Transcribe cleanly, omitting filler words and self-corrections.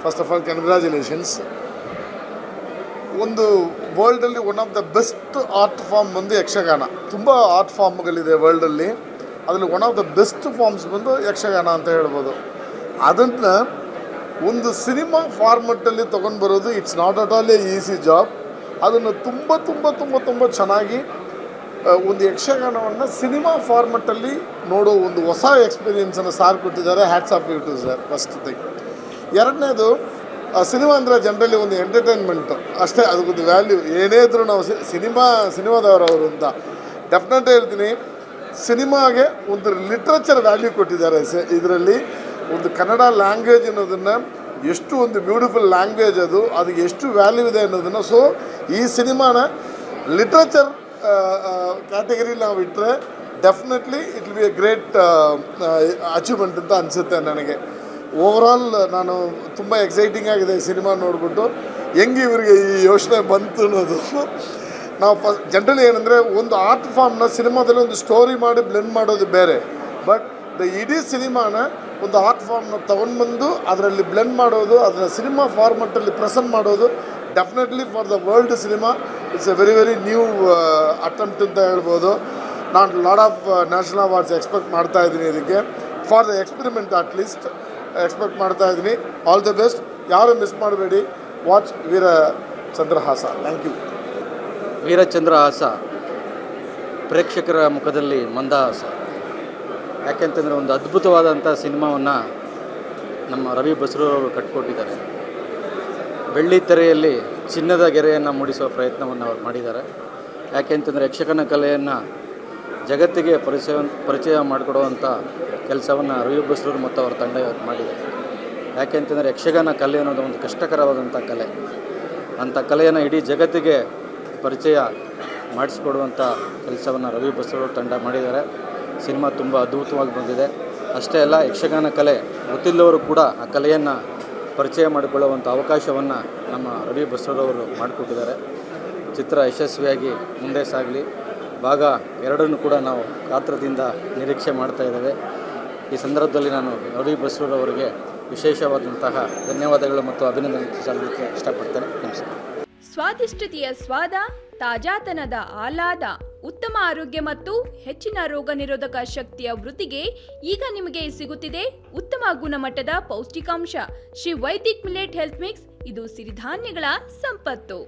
First of all congratulations. ಒಂದು ವರ್ಲ್ಡಲ್ಲಿ one of the best art form ಬಂದು ಯಕ್ಷಗಾನ. ತುಂಬ ಆರ್ಟ್ ಫಾರ್ಮ್ಗಳಿದೆ ವರ್ಲ್ಡಲ್ಲಿ, ಅದರಲ್ಲಿ one of the best forms ಬಂದು ಯಕ್ಷಗಾನ ಅಂತ ಹೇಳ್ಬೋದು. ಅದನ್ನು ಒಂದು ಸಿನಿಮಾ ಫಾರ್ಮೆಟಲ್ಲಿ ತೊಗೊಂಡು ಬರೋದು it's not at all A easy job. ಅದನ್ನು ತುಂಬ ತುಂಬ ತುಂಬ ತುಂಬ ಚೆನ್ನಾಗಿ ಒಂದು ಯಕ್ಷಗಾನವನ್ನು ಸಿನಿಮಾ ಫಾರ್ಮೆಟಲ್ಲಿ ನೋಡೋ ಒಂದು ಹೊಸ ಎಕ್ಸ್ಪೀರಿಯೆನ್ಸನ್ನು ಸಾರ್ ಕೊಟ್ಟಿದ್ದಾರೆ. Hats off you to sir, first thing. ಎರಡನೇದು, ಸಿನಿಮಾ ಅಂದರೆ ಜನರಲಿ ಒಂದು ಎಂಟರ್ಟೈನ್ಮೆಂಟು ಅಷ್ಟೇ, ಅದಕ್ಕೊಂದು ವ್ಯಾಲ್ಯೂ ಏನೇ ಇದ್ರೂ ನಾವು ಸಿನಿಮಾದವರು ಅಂತ ಡೆಫಿನೆಟ್ ಹೇಳ್ತೀನಿ. ಸಿನಿಮಾಗೆ ಒಂದು ಲಿಟ್ರೇಚರ್ ವ್ಯಾಲ್ಯೂ ಕೊಟ್ಟಿದ್ದಾರೆ. ಇದರಲ್ಲಿ ಒಂದು ಕನ್ನಡ ಲ್ಯಾಂಗ್ವೇಜ್ ಅನ್ನೋದನ್ನು ಎಷ್ಟು ಒಂದು ಬ್ಯೂಟಿಫುಲ್ ಲ್ಯಾಂಗ್ವೇಜ್, ಅದು ಎಷ್ಟು ವ್ಯಾಲ್ಯೂ ಇದೆ ಅನ್ನೋದನ್ನು. ಸೊ ಈ ಸಿನಿಮಾನ ಲಿಟ್ರೇಚರ್ ಕ್ಯಾಟಗರಿ ನಾವು ಇಟ್ಟರೆ definitely it will be A great achievement ಅಂತ ಅನಿಸುತ್ತೆ ನನಗೆ. ಓವರಾಲ್ ನಾನು ತುಂಬ ಎಕ್ಸೈಟಿಂಗ್ ಆಗಿದೆ ಈ ಸಿನಿಮಾ ನೋಡಿಬಿಟ್ಟು. ಹೆಂಗೆ ಇವರಿಗೆ ಈ ಯೋಚನೆ ಬಂತು ಅನ್ನೋದು. ನಾವು ಜನರಲಿ ಏನಂದರೆ ಒಂದು ಆರ್ಟ್ ಫಾರ್ಮ್ನ ಸಿನಿಮಾದಲ್ಲಿ ಒಂದು ಸ್ಟೋರಿ ಮಾಡಿ ಬ್ಲೆಂಡ್ ಮಾಡೋದು ಬೇರೆ, ಬಟ್ ಇಡೀ ಸಿನಿಮಾನ ಒಂದು ಆರ್ಟ್ ಫಾರ್ಮ್ನ ತೊಗೊಂಡ್ಬಂದು ಅದರಲ್ಲಿ ಬ್ಲೆಂಡ್ ಮಾಡೋದು, ಅದನ್ನು ಸಿನಿಮಾ ಫಾರ್ಮೆಟಲ್ಲಿ ಪ್ರೆಸೆಂಟ್ ಮಾಡೋದು definitely for the world cinema it's a very very new attempt ಅಂತ ಹೇಳ್ಬೋದು. ನಾನು lot of national awards expect ಮಾಡ್ತಾಯಿದ್ದೀನಿ ಇದಕ್ಕೆ. For the experiment at least expect ಮಾಡ್ತಾಯಿದ್ದೀನಿ. All the best. ಯಾರು ಮಿಸ್ ಮಾಡಬೇಡಿ. Watch Veerachandrahasa. Thank you. Veerachandrahasa ಪ್ರೇಕ್ಷಕರ ಮುಖದಲ್ಲಿ ಮಂದಹಾಸ. ಯಾಕೆಂತಂದರೆ ಒಂದು ಅದ್ಭುತವಾದಂಥ ಸಿನಿಮಾವನ್ನು ನಮ್ಮ ರವಿ ಬಸ್ರೂರವರು ಕಟ್ಟಿಕೊಟ್ಟಿದ್ದಾರೆ. ಬೆಳ್ಳಿ ತೆರೆಯಲ್ಲಿ ಚಿನ್ನದ ಗೆರೆಯನ್ನು ಮೂಡಿಸುವ ಪ್ರಯತ್ನವನ್ನು ಅವರು ಮಾಡಿದ್ದಾರೆ. ಯಾಕೆಂತಂದರೆ ಯಕ್ಷಗಾನ ಕಲೆಯನ್ನು ಜಗತ್ತಿಗೆ ಪರಿಚಯ ಮಾಡಿಕೊಡುವಂಥ ಕೆಲಸವನ್ನು ರವಿ ಬಸ್ರೂರು ಮತ್ತು ಅವರ ತಂಡ ಇವತ್ತು ಮಾಡಿದ್ದಾರೆ. ಯಾಕೆಂತಂದರೆ ಯಕ್ಷಗಾನ ಕಲೆ ಅನ್ನೋದು ಒಂದು ಕಷ್ಟಕರವಾದಂಥ ಕಲೆ. ಅಂಥ ಕಲೆಯನ್ನು ಇಡೀ ಜಗತ್ತಿಗೆ ಪರಿಚಯ ಮಾಡಿಸಿಕೊಡುವಂಥ ಕೆಲಸವನ್ನು ರವಿ ಬಸ್ರೂರು ತಂಡ ಮಾಡಿದ್ದಾರೆ. ಸಿನಿಮಾ ತುಂಬ ಅದ್ಭುತವಾಗಿ ಬಂದಿದೆ. ಅಷ್ಟೇ ಅಲ್ಲ, ಯಕ್ಷಗಾನ ಕಲೆ ಗೊತ್ತಿಲ್ಲವರು ಕೂಡ ಆ ಕಲೆಯನ್ನು ಪರಿಚಯ ಮಾಡಿಕೊಳ್ಳುವಂಥ ಅವಕಾಶವನ್ನು ನಮ್ಮ ರವಿ ಬಸ್ರೂರವರು ಮಾಡಿಕೊಟ್ಟಿದ್ದಾರೆ. ಚಿತ್ರ ಯಶಸ್ವಿಯಾಗಿ ಮುಂದೆ ಸಾಗಲಿ. ಭಾಗ 2 ಕೂಡ ನಾವು ಕಾತರದಿಂದ ನಿರೀಕ್ಷೆ ಮಾಡ್ತಾ ಇದ್ದೇವೆ. ಈ ಸಂದರ್ಭದಲ್ಲಿ ನಾನು ರವಿ ಬಸ್ರೂರವರಿಗೆ ವಿಶೇಷವಾದಂತಹ ಧನ್ಯವಾದಗಳು ಮತ್ತು ಅಭಿನಂದನೆ ಸಲ್ಲಿಸಲಿಕ್ಕೆ ಇಷ್ಟಪಡ್ತೇನೆ. ನಮಸ್ಕಾರ. ಸ್ವಾದಿಷ್ಟತೆಯ ಸ್ವಾದ, ತಾಜಾತನದ ಆಹ್ಲಾದ, ಉತ್ತಮ ಆರೋಗ್ಯ ಮತ್ತು ಹೆಚ್ಚಿನ ರೋಗ ನಿರೋಧಕ ಶಕ್ತಿಯ ವೃದ್ಧಿಗೆ ಈಗ ನಿಮಗೆ ಸಿಗುತ್ತಿದೆ ಉತ್ತಮ ಗುಣಮಟ್ಟದ ಪೌಷ್ಟಿಕಾಂಶ Shri Vaidik millet health mix. ಇದು ಸಿರಿಧಾನ್ಯಗಳ ಸಂಪತ್ತು.